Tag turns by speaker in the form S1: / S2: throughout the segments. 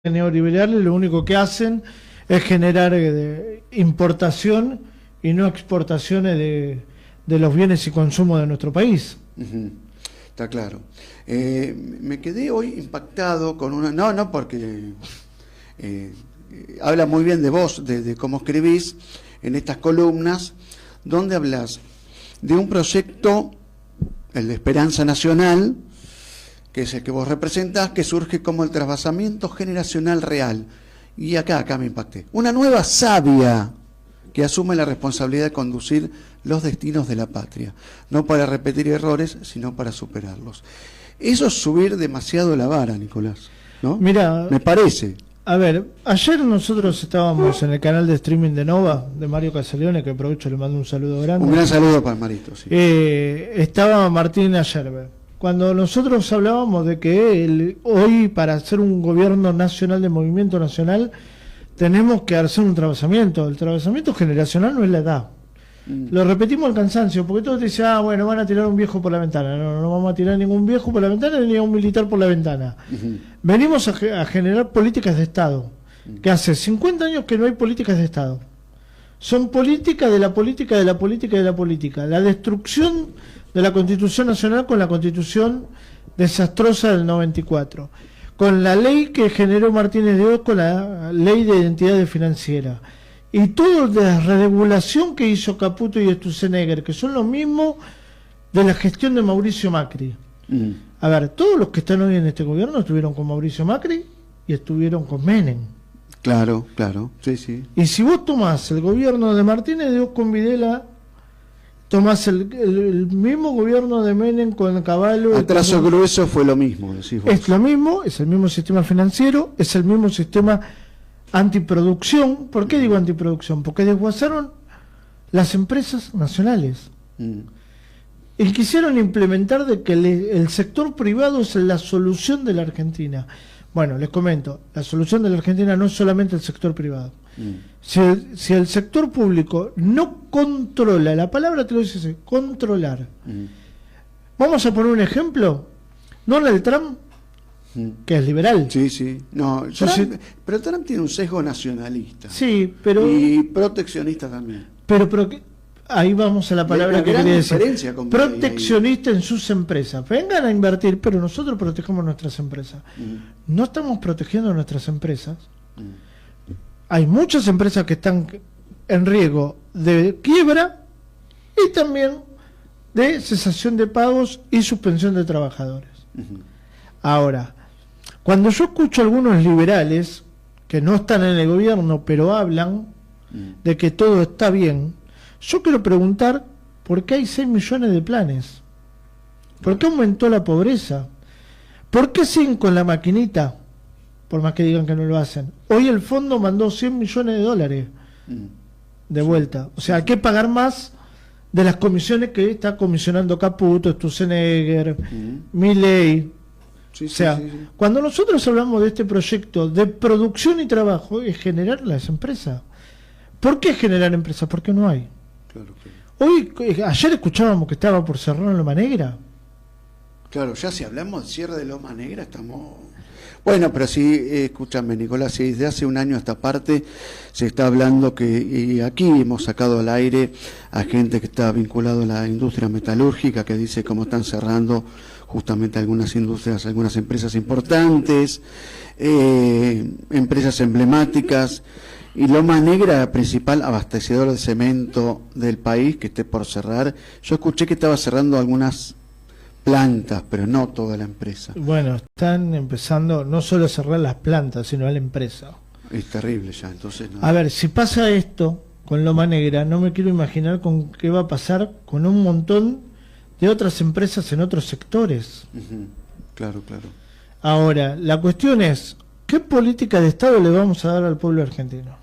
S1: neoliberales lo único que hacen es generar importación y no exportaciones de los bienes y consumo de nuestro país.
S2: Está claro. Me quedé hoy impactado con una... No, porque habla muy bien de vos, de cómo escribís en estas columnas, donde hablas de un proyecto, el de Esperanza Nacional, que es el que vos representás, que surge como el trasvasamiento generacional real. Y acá me impacté. Una nueva savia que asume la responsabilidad de conducir los destinos de la patria, no para repetir errores, sino para superarlos. Eso es subir demasiado la vara, Nicolás, ¿no?
S1: Mira,
S2: me parece.
S1: A ver, ayer nosotros estábamos en el canal de streaming de Nova, de Mario Casaglione, que aprovecho, le mando un saludo grande.
S2: Un gran saludo para Marito, sí.
S1: Estaba Martín Ayerbe. Cuando nosotros hablábamos de que hoy, para hacer un gobierno nacional de movimiento nacional, tenemos que hacer un trasvasamiento. El trasvasamiento generacional no es la edad. Lo repetimos al cansancio, porque todos dicen, bueno, van a tirar un viejo por la ventana. No vamos a tirar ningún viejo por la ventana ni a un militar por la ventana. Venimos a generar políticas de Estado, que hace 50 años que no hay políticas de Estado. Son políticas de la política, de la política, de la política. La destrucción de la Constitución Nacional con la Constitución desastrosa del 94. Con la ley que generó Martínez de Oz, con la ley de identidades financieras. Y todo de la reregulación que hizo Caputo y Sturzenegger, que son los mismos de la gestión de Mauricio Macri. A ver, todos los que están hoy en este gobierno estuvieron con Mauricio Macri y estuvieron con Menem.
S2: Claro, sí.
S1: Y si vos tomás el gobierno de Martínez de Oz con Videla, tomás el mismo gobierno de Menem con Caballo.
S2: A trazo grueso fue lo mismo, decís vos.
S1: Es lo mismo, es el mismo sistema financiero, es el mismo sistema antiproducción. ¿Por qué digo antiproducción? Porque desguazaron las empresas nacionales y quisieron implementar de que el sector privado es la solución de la Argentina. Bueno, les comento, la solución de la Argentina no es solamente el sector privado. Si el sector público no controla, la palabra te lo dice, controlar. Vamos a poner un ejemplo. Donald Trump, que es liberal.
S2: Sí. No, pero Trump tiene un sesgo nacionalista.
S1: Sí, pero...
S2: Y proteccionista también.
S1: Pero ahí vamos a la palabra que quería decir. Proteccionista en sus empresas. Vengan a invertir, pero nosotros protegemos nuestras empresas. No estamos protegiendo nuestras empresas. Hay muchas empresas que están en riesgo de quiebra y también de cesación de pagos y suspensión de trabajadores. Ahora, cuando yo escucho a algunos liberales que no están en el gobierno pero hablan de que todo está bien, yo quiero preguntar por qué hay 6 millones de planes, por qué aumentó la pobreza, por qué siguen con la maquinita, por más que digan que no lo hacen. Hoy el fondo mandó 100 millones de dólares de vuelta. O sea, hay que pagar más de las comisiones que está comisionando Caputo, Sturzenegger, Milei. Cuando nosotros hablamos de este proyecto de producción y trabajo, es generar las empresas. ¿Por qué generar empresas? Porque no hay. Ayer escuchábamos que estaba por cerrar Loma Negra.
S2: Claro, ya si hablamos de cierre de Loma Negra estamos... Bueno, pero sí, escúchame, Nicolás, si desde hace un año a esta parte se está hablando y aquí hemos sacado al aire a gente que está vinculado a la industria metalúrgica, que dice cómo están cerrando justamente algunas industrias, algunas empresas importantes, empresas emblemáticas, y Loma Negra, principal abastecedor de cemento del país, que esté por cerrar. Yo escuché que estaba cerrando algunas plantas, pero no toda la empresa.
S1: Bueno, están empezando no solo a cerrar las plantas, sino a la empresa.
S2: Es terrible ya, entonces... No.
S1: A ver, si pasa esto con Loma Negra, no me quiero imaginar con qué va a pasar con un montón de otras empresas en otros sectores.
S2: Claro.
S1: Ahora, la cuestión es, ¿qué política de Estado le vamos a dar al pueblo argentino?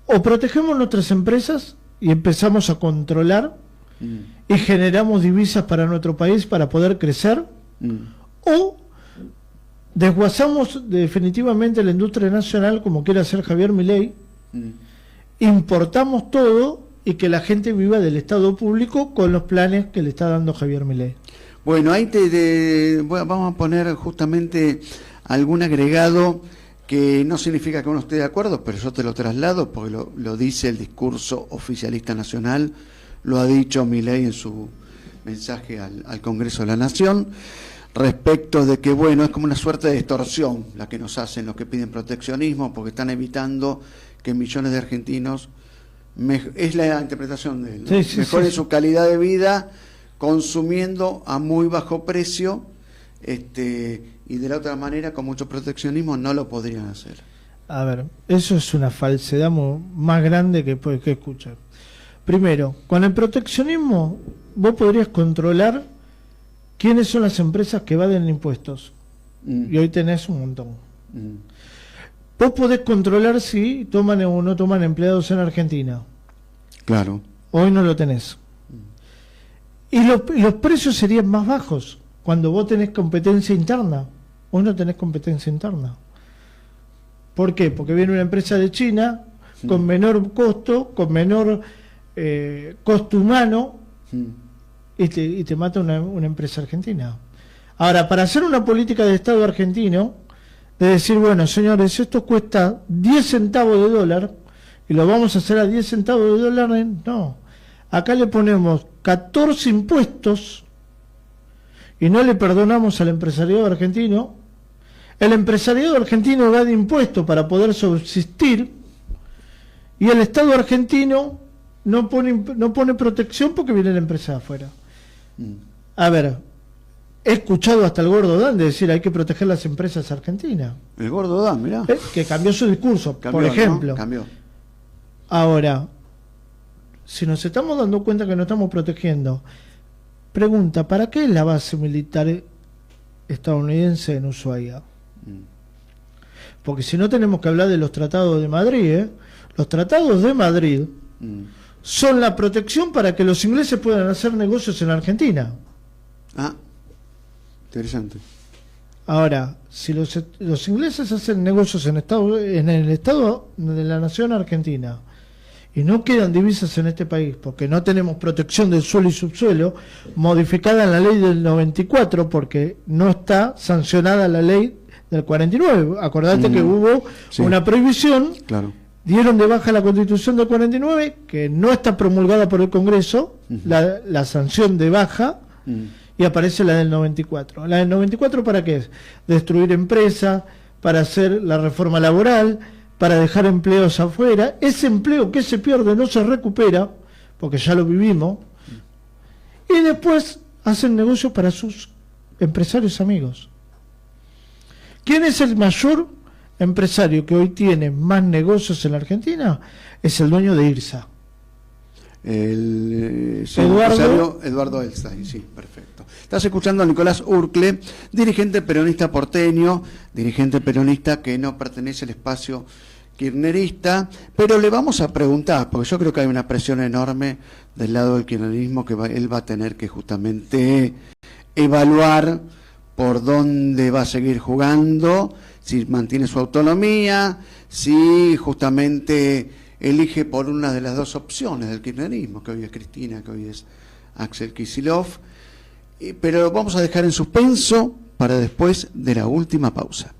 S1: O protegemos nuestras empresas y empezamos a controlar y generamos divisas para nuestro país para poder crecer, o desguazamos definitivamente la industria nacional como quiere hacer Javier Milei, importamos todo y que la gente viva del Estado público con los planes que le está dando Javier Milei.
S2: Bueno, ahí vamos a poner justamente algún agregado que no significa que uno esté de acuerdo, pero yo te lo traslado porque lo dice el discurso oficialista nacional, lo ha dicho Milei en su mensaje al Congreso de la Nación, respecto de que, bueno, es como una suerte de extorsión la que nos hacen los que piden proteccionismo, porque están evitando que millones de argentinos, es la interpretación de él, ¿no? Mejoren su calidad de vida consumiendo a muy bajo precio, y de la otra manera, con mucho proteccionismo, no lo podrían hacer.
S1: A ver, eso es una falsedad más grande que escuchar. Primero, con el proteccionismo vos podrías controlar quiénes son las empresas que evaden impuestos. Y hoy tenés un montón. Vos podés controlar si toman o no toman empleados en Argentina.
S2: Claro.
S1: Hoy no lo tenés. Y los precios serían más bajos cuando vos tenés competencia interna. Hoy no tenés competencia interna. ¿Por qué? Porque viene una empresa de China con menor costo, con menor costo humano, y te mata una empresa argentina. Ahora, para hacer una política de Estado argentino, de decir, bueno, señores, esto cuesta 10 centavos de dólar y lo vamos a hacer a 10 centavos de dólar, no. Acá le ponemos 14 impuestos y no le perdonamos al empresariado argentino. El empresariado argentino da de impuestos para poder subsistir y el Estado argentino no pone protección porque viene la empresa de afuera. A ver, he escuchado hasta el Gordo Dan de decir hay que proteger las empresas argentinas.
S2: El Gordo Dan, mirá.
S1: Que cambió su discurso, por ejemplo.
S2: ¿No? Cambió.
S1: Ahora, si nos estamos dando cuenta que no estamos protegiendo, pregunta, ¿para qué es la base militar estadounidense en Ushuaia? Porque si no tenemos que hablar de los tratados de Madrid, los tratados de Madrid son la protección para que los ingleses puedan hacer negocios en Argentina.
S2: Ah, interesante.
S1: Ahora, si los ingleses hacen negocios en el Estado de la Nación Argentina y no quedan divisas en este país porque no tenemos protección del suelo y subsuelo, modificada en la ley del 94 porque no está sancionada la ley del 49. Acordate que hubo una prohibición. Claro. Dieron de baja la Constitución del 49, que no está promulgada por el Congreso, la sanción de baja, y aparece la del 94. ¿La del 94 para qué es? Destruir empresas, para hacer la reforma laboral, para dejar empleos afuera. Ese empleo que se pierde no se recupera, porque ya lo vivimos, y después hacen negocios para sus empresarios amigos. ¿Quién es el mayor empresario que hoy tiene más negocios en la Argentina? Es el dueño de IRSA.
S2: Eduardo Elstein, sí, perfecto. Estás escuchando a Nicolás Urcle, dirigente peronista porteño, dirigente peronista que no pertenece al espacio kirchnerista, pero le vamos a preguntar, porque yo creo que hay una presión enorme del lado del kirchnerismo que él va a tener que justamente evaluar por dónde va a seguir jugando, si mantiene su autonomía, si justamente elige por una de las dos opciones del kirchnerismo, que hoy es Cristina, que hoy es Axel Kicillof, pero lo vamos a dejar en suspenso para después de la última pausa.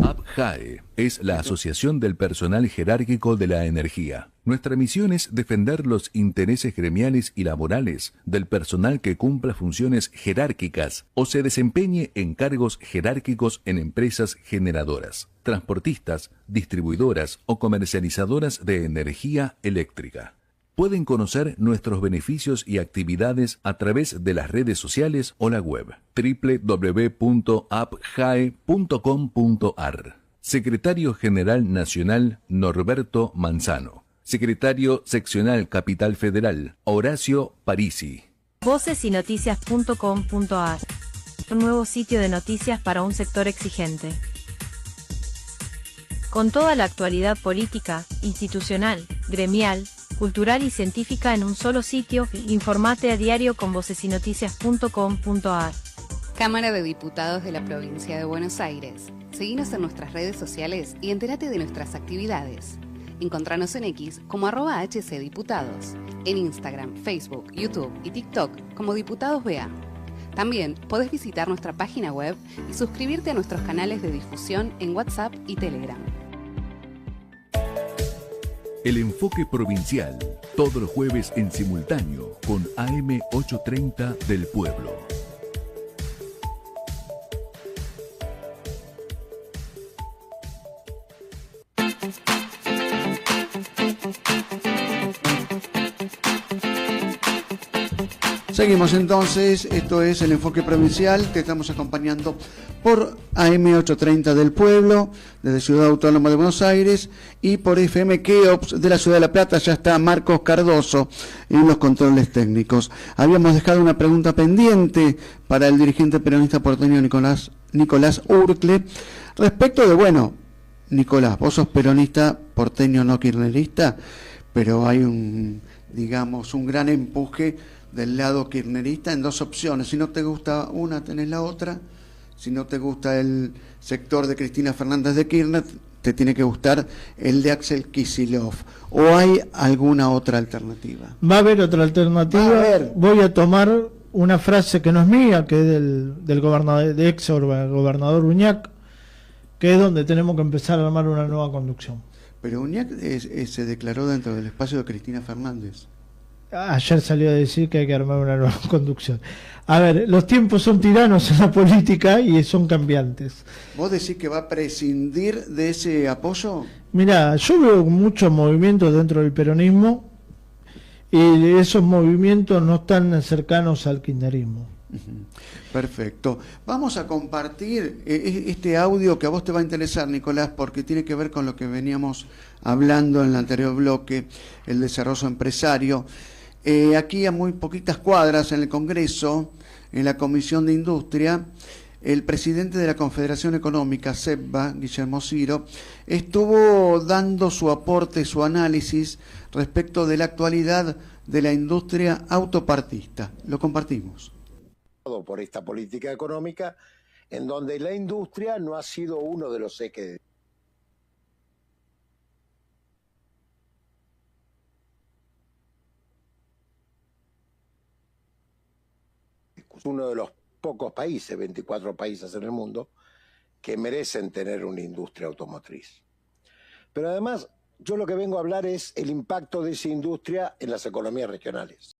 S3: APJAE es la Asociación del Personal Jerárquico de la Energía. Nuestra misión es defender los intereses gremiales y laborales del personal que cumpla funciones jerárquicas o se desempeñe en cargos jerárquicos en empresas generadoras, transportistas, distribuidoras o comercializadoras de energía eléctrica. Pueden conocer nuestros beneficios y actividades a través de las redes sociales o la web www.apjae.com.ar. Secretario General Nacional Norberto Manzano. Secretario Seccional Capital Federal Horacio Parisi.
S4: Vocesinoticias.com.ar. Un nuevo sitio de noticias para un sector exigente. Con toda la actualidad política, institucional, gremial, cultural y científica en un solo sitio, informate a diario con vocesinoticias.com.ar.
S5: Cámara de Diputados de la Provincia de Buenos Aires. Seguinos en nuestras redes sociales y entérate de nuestras actividades. Encontranos en X como @HCDiputados, en Instagram, Facebook, YouTube y TikTok como Diputados BA. También podés visitar nuestra página web y suscribirte a nuestros canales de difusión en WhatsApp y Telegram.
S3: El enfoque provincial, todos los jueves en simultáneo con AM 830 del Pueblo.
S2: Seguimos entonces, esto es el enfoque provincial, te estamos acompañando por AM 830 del Pueblo, desde Ciudad Autónoma de Buenos Aires, y por FM Keops de la Ciudad de La Plata. Ya está Marcos Cardoso en los controles técnicos. Habíamos dejado una pregunta pendiente para el dirigente peronista porteño Nicolás Urcle, respecto de, bueno, Nicolás, vos sos peronista porteño, no kirchnerista, pero hay un gran empuje del lado kirchnerista en dos opciones. Si no te gusta una, tenés la otra. Si no te gusta el sector de Cristina Fernández de Kirchner, te tiene que gustar el de Axel Kicillof. ¿O hay alguna otra alternativa?
S1: Va a haber otra alternativa. Voy a tomar una frase que no es mía, que es del gobernador, de ex gobernador Uñac, que es donde tenemos que empezar a armar una nueva conducción.
S2: Pero Uñac se declaró dentro del espacio de Cristina Fernández.
S1: Ayer salió a decir que hay que armar una nueva conducción. A ver, los tiempos son tiranos en la política y son cambiantes.
S2: ¿Vos decís que va a prescindir de ese apoyo?
S1: Mirá, yo veo muchos movimientos dentro del peronismo y esos movimientos no están cercanos al kirchnerismo.
S2: Perfecto. Vamos a compartir este audio que a vos te va a interesar, Nicolás, porque tiene que ver con lo que veníamos hablando en el anterior bloque, el desarrollo empresario. Aquí a muy poquitas cuadras en el Congreso, en la Comisión de Industria, el presidente de la Confederación Económica, CEPBA, Guillermo Ciro, estuvo dando su aporte, su análisis respecto de la actualidad de la industria autopartista. Lo compartimos.
S6: Por esta política económica, en donde la industria no ha sido uno de los ejes. Uno de los pocos países, 24 países en el mundo, que merecen tener una industria automotriz. Pero además, yo lo que vengo a hablar es el impacto de esa industria en las economías regionales.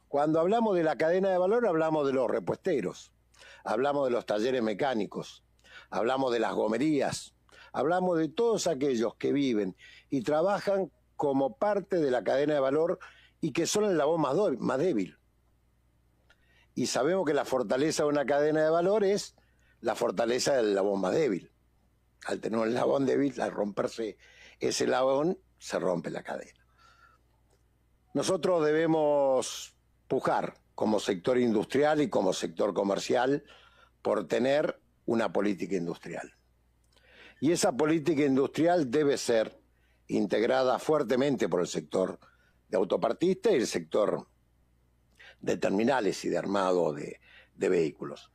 S6: Cuando hablamos de la cadena de valor, hablamos de los repuesteros, hablamos de los talleres mecánicos, hablamos de las gomerías, hablamos de todos aquellos que viven y trabajan como parte de la cadena de valor y que son el eslabón más débil. Y sabemos que la fortaleza de una cadena de valor es la fortaleza del eslabón más débil. Al tener un eslabón débil, al romperse ese eslabón, se rompe la cadena. Nosotros debemos pujar como sector industrial y como sector comercial por tener una política industrial. Y esa política industrial debe ser integrada fuertemente por el sector de autopartista y el sector de terminales y de armado de vehículos.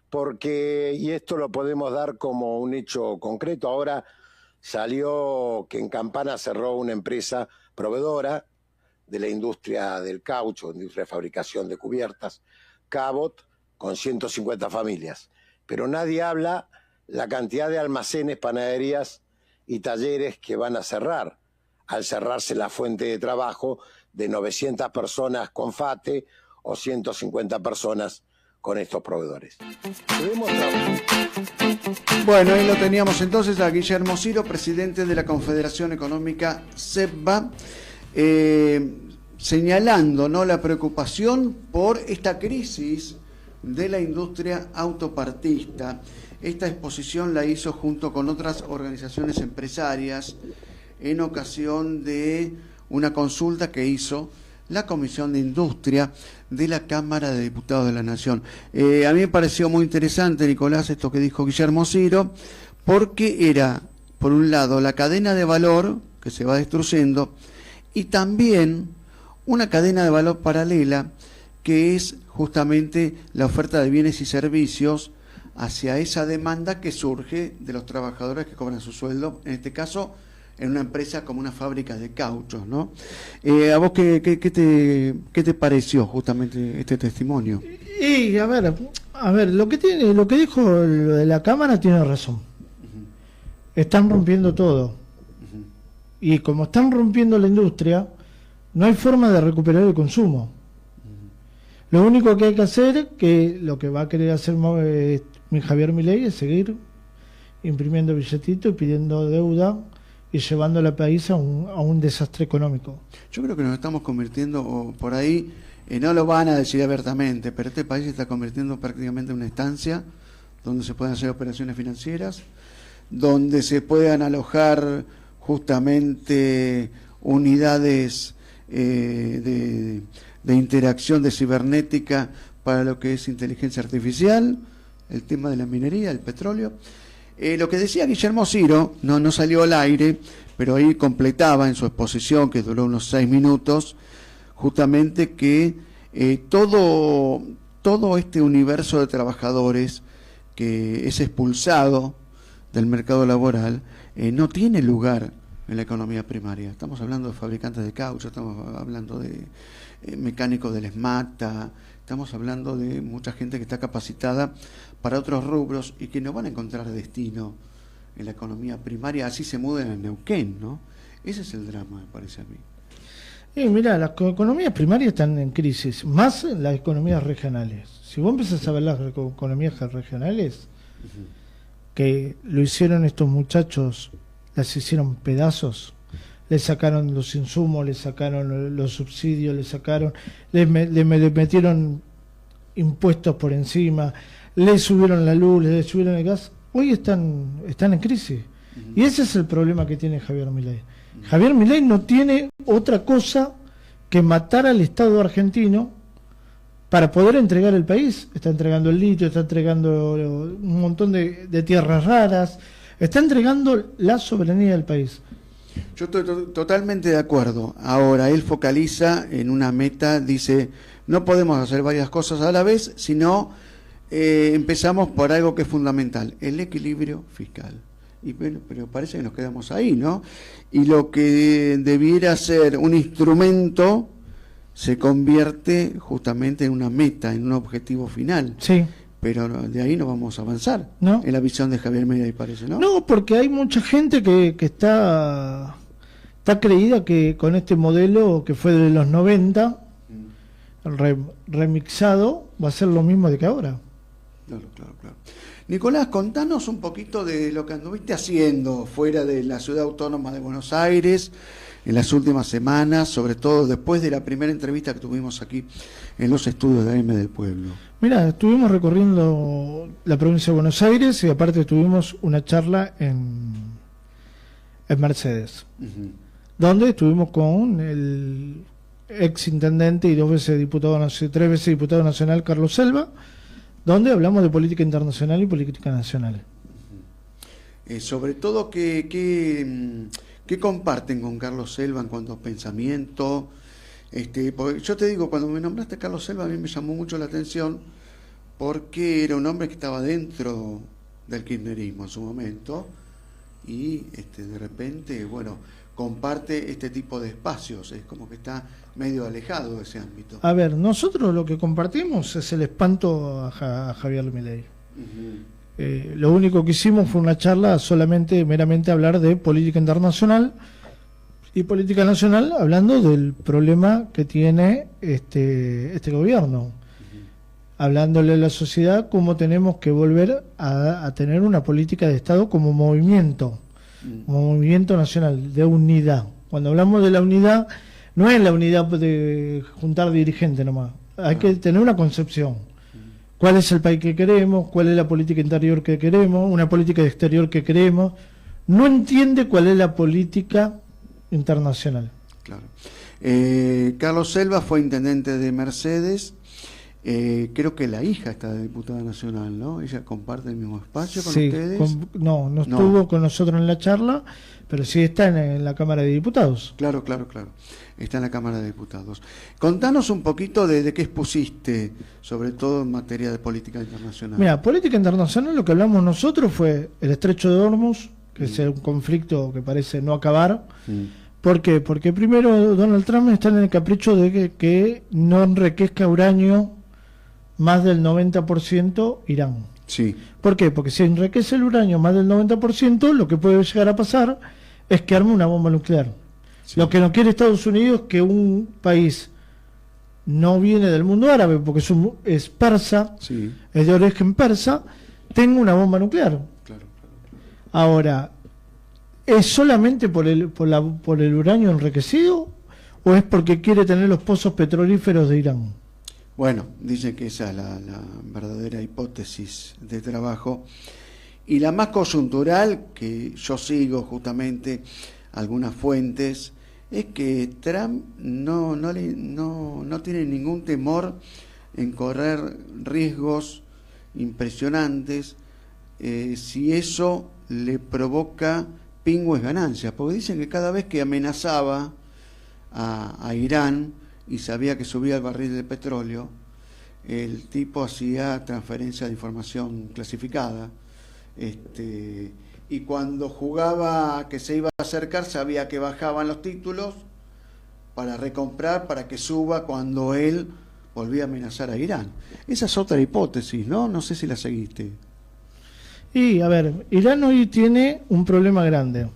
S6: Porque, y esto lo podemos dar como un hecho concreto, ahora salió que en Campana cerró una empresa proveedora de la industria del caucho, industria de fabricación de cubiertas, Cabot, con 150 familias. Pero nadie habla la cantidad de almacenes, panaderías y talleres que van a cerrar, al cerrarse la fuente de trabajo de 900 personas con FATE o 150 personas con estos proveedores.
S2: Bueno, ahí lo teníamos entonces a Guillermo Ciro, presidente de la Confederación Económica CEPBA, señalando, ¿no?, la preocupación por esta crisis de la industria autopartista. Esta exposición la hizo junto con otras organizaciones empresarias en ocasión de una consulta que hizo la Comisión de Industria de la Cámara de Diputados de la Nación. A mí me pareció muy interesante, Nicolás, esto que dijo Guillermo Ciro, porque era, por un lado, la cadena de valor que se va destruyendo y también una cadena de valor paralela que es justamente la oferta de bienes y servicios hacia esa demanda que surge de los trabajadores que cobran su sueldo, en este caso en una empresa como una fábrica de cauchos, ¿no? ¿A vos qué te pareció justamente este testimonio?
S1: Y a ver, lo que dijo lo de la Cámara tiene razón. Están rompiendo todo. Y como están rompiendo la industria, no hay forma de recuperar el consumo. Lo único que hay que hacer, que lo que va a querer hacer Javier Milei, es seguir imprimiendo billetitos y pidiendo deuda y llevando al país a un desastre económico.
S2: Yo creo que nos estamos convirtiendo por ahí, no lo van a decir abiertamente, pero este país se está convirtiendo prácticamente en una estancia donde se pueden hacer operaciones financieras, donde se puedan alojar justamente unidades de interacción de cibernética para lo que es inteligencia artificial, el tema de la minería, el petróleo. Lo que decía Guillermo Ciro, no salió al aire, pero ahí completaba en su exposición, que duró unos 6 minutos, justamente que todo este universo de trabajadores que es expulsado del mercado laboral no tiene lugar en la economía primaria. Estamos hablando de fabricantes de caucho, estamos hablando de mecánicos del ESMATA, estamos hablando de mucha gente que está capacitada para otros rubros y que no van a encontrar destino en la economía primaria, así se muden a Neuquén, ¿no? Ese es el drama, me parece a mí.
S1: Mira, las economías primarias están en crisis, más las economías regionales. Si vos empezás a ver las economías regionales, que lo hicieron estos muchachos, las hicieron pedazos, le sacaron los insumos, le sacaron los subsidios, le metieron impuestos por encima, le subieron la luz, le subieron el gas. Hoy están en crisis. Y ese es el problema que tiene Javier Milei. Javier Milei no tiene otra cosa que matar al Estado argentino para poder entregar el país. Está entregando el litio, está entregando un montón de tierras raras, está entregando la soberanía del país.
S2: Yo estoy totalmente de acuerdo. Ahora, él focaliza en una meta, dice, no podemos hacer varias cosas a la vez, sino empezamos por algo que es fundamental, el equilibrio fiscal. Y bueno, pero parece que nos quedamos ahí, ¿no? Y lo que debiera ser un instrumento se convierte justamente en una meta, en un objetivo final.
S1: Sí.
S2: Pero de ahí no vamos a avanzar,
S1: ¿no?
S2: En la visión de Javier Milei, parece, ¿no?
S1: No, porque hay mucha gente que está creída que con este modelo que fue de los 90, remixado, va a ser lo mismo de que ahora.
S2: Claro. Nicolás, contanos un poquito de lo que anduviste haciendo fuera de la Ciudad Autónoma de Buenos Aires en las últimas semanas, sobre todo después de la primera entrevista que tuvimos aquí en los estudios de AM del Pueblo.
S1: Mira, estuvimos recorriendo la provincia de Buenos Aires y aparte tuvimos una charla en Mercedes, donde estuvimos con el ex intendente y 3 veces diputado nacional, Carlos Selva, donde hablamos de política internacional y política nacional.
S2: Sobre todo, ¿qué comparten con Carlos Selva en cuanto a pensamiento? Porque yo te digo, cuando me nombraste Carlos Selva, a mí me llamó mucho la atención porque era un hombre que estaba dentro del kirchnerismo en su momento y de repente, bueno, comparte este tipo de espacios, es como que está medio alejado de ese ámbito.
S1: A ver, nosotros lo que compartimos es el espanto a Javier Milei. Lo único que hicimos fue una charla meramente hablar de política internacional y política nacional, hablando del problema que tiene este gobierno, hablándole a la sociedad cómo tenemos que volver a tener una política de Estado como movimiento nacional, de unidad. Cuando hablamos de la unidad, no es la unidad de juntar dirigentes nomás, hay que tener una concepción. ¿Cuál es el país que queremos? ¿Cuál es la política interior que queremos? ¿Una política de exterior que queremos? No entiende cuál es la política internacional.
S2: Claro. Carlos Selva fue intendente de Mercedes. Creo que la hija está de diputada nacional, ¿no? Ella comparte el mismo espacio con ustedes.
S1: No estuvo con nosotros en la charla, pero sí está en la Cámara de Diputados.
S2: Claro. Está en la Cámara de Diputados. Contanos un poquito de qué expusiste, sobre todo en materia de política internacional.
S1: Mira, política internacional, lo que hablamos nosotros fue el Estrecho de Hormuz, que es un conflicto que parece no acabar. ¿Por qué? Porque primero Donald Trump está en el capricho de que no enriquezca uranio más del 90% Irán.
S2: Sí.
S1: ¿Por qué? Porque si enriquece el uranio más del 90%, lo que puede llegar a pasar es que arme una bomba nuclear. Sí. Lo que no quiere Estados Unidos es que un país no viene del mundo árabe, porque es persa,
S2: sí,
S1: es de origen persa, tenga una bomba nuclear.
S2: Claro.
S1: Ahora, ¿es solamente por el uranio enriquecido o es porque quiere tener los pozos petrolíferos de Irán?
S2: Bueno, dicen que esa es la verdadera hipótesis de trabajo. Y la más coyuntural, que yo sigo justamente algunas fuentes, es que Trump no tiene ningún temor en correr riesgos impresionantes si eso le provoca pingües ganancias, porque dicen que cada vez que amenazaba a Irán y sabía que subía el barril de petróleo, el tipo hacía transferencia de información clasificada, y cuando jugaba que se iba a acercar sabía que bajaban los títulos para recomprar, para que suba cuando él volvía a amenazar a Irán. Esa es otra hipótesis, ¿no? No sé si la seguiste.
S1: Y, a ver, Irán hoy tiene un problema grande.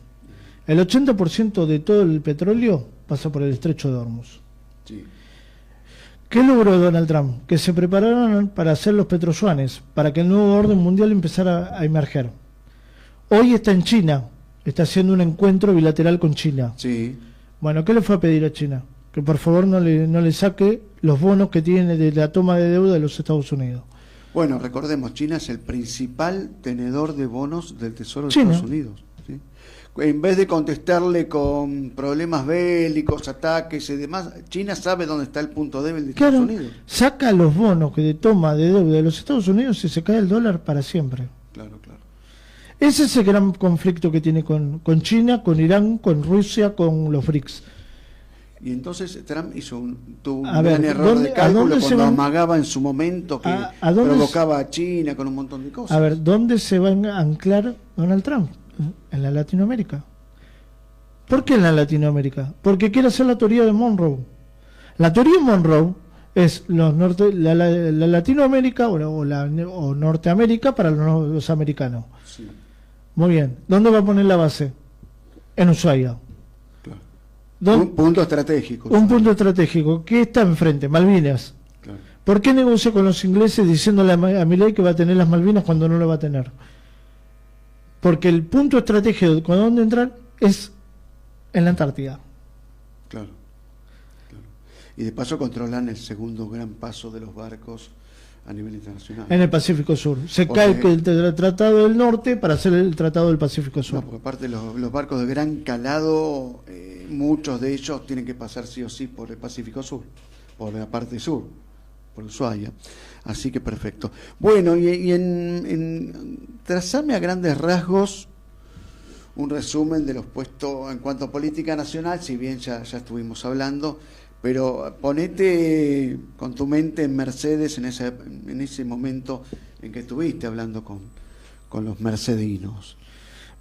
S1: El 80% de todo el petróleo pasa por el estrecho de Hormuz.
S2: Sí.
S1: ¿Qué logró Donald Trump? Que se prepararon para hacer los petroyuanes, para que el nuevo orden mundial empezara a emerger. Hoy está en China, está haciendo un encuentro bilateral con China.
S2: Sí.
S1: Bueno, ¿qué le fue a pedir a China? Que por favor no le saque los bonos que tiene de la toma de deuda de los Estados Unidos.
S2: Bueno, recordemos, China es el principal tenedor de bonos del Tesoro de
S1: China.
S2: Estados Unidos. ¿Sí? En vez de contestarle con problemas bélicos, ataques y demás, China sabe dónde está el punto débil de
S1: Claro,
S2: Estados Unidos.
S1: saca los bonos que de toma de deuda de los Estados Unidos y se cae el dólar para siempre.
S2: Claro.
S1: Ese es el gran conflicto que tiene con China, con Irán, con Rusia, con los BRICS.
S2: Y entonces Trump tuvo un
S1: A
S2: gran
S1: ver,
S2: error de cálculo cuando
S1: van?
S2: amagaba en su momento que provocaba a China con un montón de cosas.
S1: A ver, ¿dónde se va a anclar Donald Trump? En la Latinoamérica. ¿Por qué en la Latinoamérica? Porque quiere hacer la teoría de Monroe. La teoría de Monroe es la Latinoamérica o Norteamérica para los americanos.
S2: Sí.
S1: Muy bien. ¿Dónde va a poner la base? En Ushuaia.
S2: Un punto estratégico.
S1: Un punto estratégico. ¿Qué está enfrente? Malvinas.
S2: Claro.
S1: ¿Por qué negoció con los ingleses diciéndole a Milei que va a tener las Malvinas cuando no lo va a tener? Porque el punto estratégico con dónde entrar es en la Antártida.
S2: Claro. Y de paso controlan el segundo gran paso de los barcos a nivel internacional.
S1: En el Pacífico Sur. Cae el Tratado del Norte para hacer el Tratado del Pacífico Sur.
S2: No, porque aparte los barcos de gran calado, muchos de ellos tienen que pasar sí o sí por el Pacífico Sur, por la parte sur, por Ushuaia. Así que perfecto. Bueno, trazame a grandes rasgos un resumen de los puestos en cuanto a política nacional, si bien ya estuvimos hablando, pero ponete con tu mente en Mercedes en ese momento en que estuviste hablando con los mercedinos.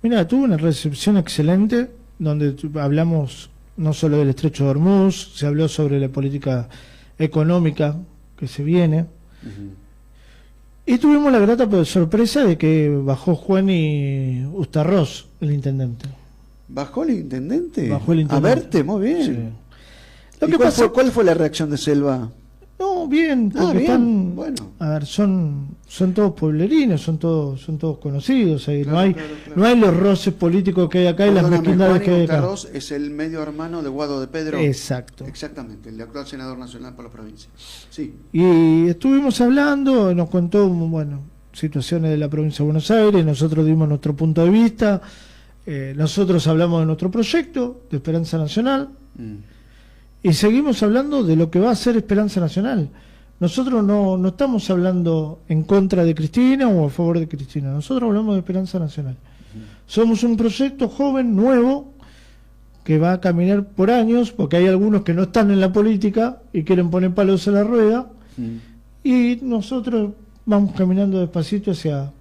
S1: Mira, tuve una recepción excelente donde hablamos no solo del estrecho de Hormuz, se habló sobre la política económica que se viene. Uh-huh. Y tuvimos la grata sorpresa de que bajó Juan y Ustarroz, el intendente.
S2: ¿Bajó el intendente?
S1: Bajó el intendente.
S2: A verte, muy bien. Sí. ¿Cuál fue la reacción de Selva?
S1: No, bien, porque
S2: bien.
S1: Están,
S2: bueno.
S1: A ver, son todos pueblerinos, son todos conocidos ahí.
S2: Claro,
S1: no hay los roces políticos que hay acá y las mezquindades que hay acá.
S2: Ustarroz es el medio hermano de Guado de Pedro.
S1: Exacto.
S2: Exactamente, el actual senador nacional por la provincia. Sí.
S1: Y estuvimos hablando, nos contó, situaciones de la provincia de Buenos Aires, nosotros dimos nuestro punto de vista, nosotros hablamos de nuestro proyecto de Esperanza Nacional. Y seguimos hablando de lo que va a ser Esperanza Nacional. Nosotros no estamos hablando en contra de Cristina o a favor de Cristina. Nosotros hablamos de Esperanza Nacional. Somos un proyecto joven, nuevo, que va a caminar por años, porque hay algunos que no están en la política y quieren poner palos en la rueda. Y nosotros vamos caminando despacito hacia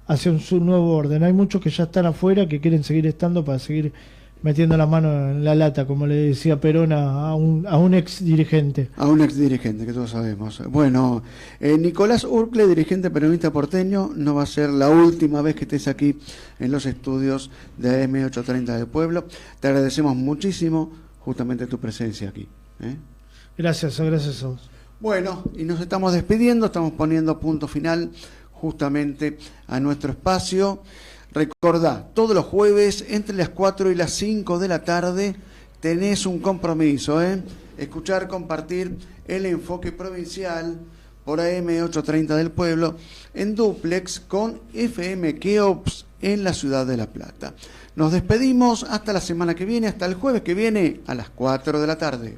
S1: hacia un nuevo orden. Hay muchos que ya están afuera, que quieren seguir estando para seguir metiendo la mano en la lata, como le decía Perón a un ex dirigente.
S2: A un ex dirigente, que todos sabemos. Bueno, Nicolás Urcle, dirigente peronista porteño, no va a ser la última vez que estés aquí en los estudios de AM830 del Pueblo. Te agradecemos muchísimo justamente tu presencia aquí.
S1: Gracias a vos.
S2: Bueno, y nos estamos despidiendo, estamos poniendo punto final justamente a nuestro espacio. Recordá, todos los jueves entre las 4 y las 5 de la tarde tenés un compromiso, escuchar, compartir el enfoque provincial por AM830 del Pueblo en dúplex con FM Keops en la ciudad de La Plata. Nos despedimos hasta la semana que viene, hasta el jueves que viene a las 4 de la tarde.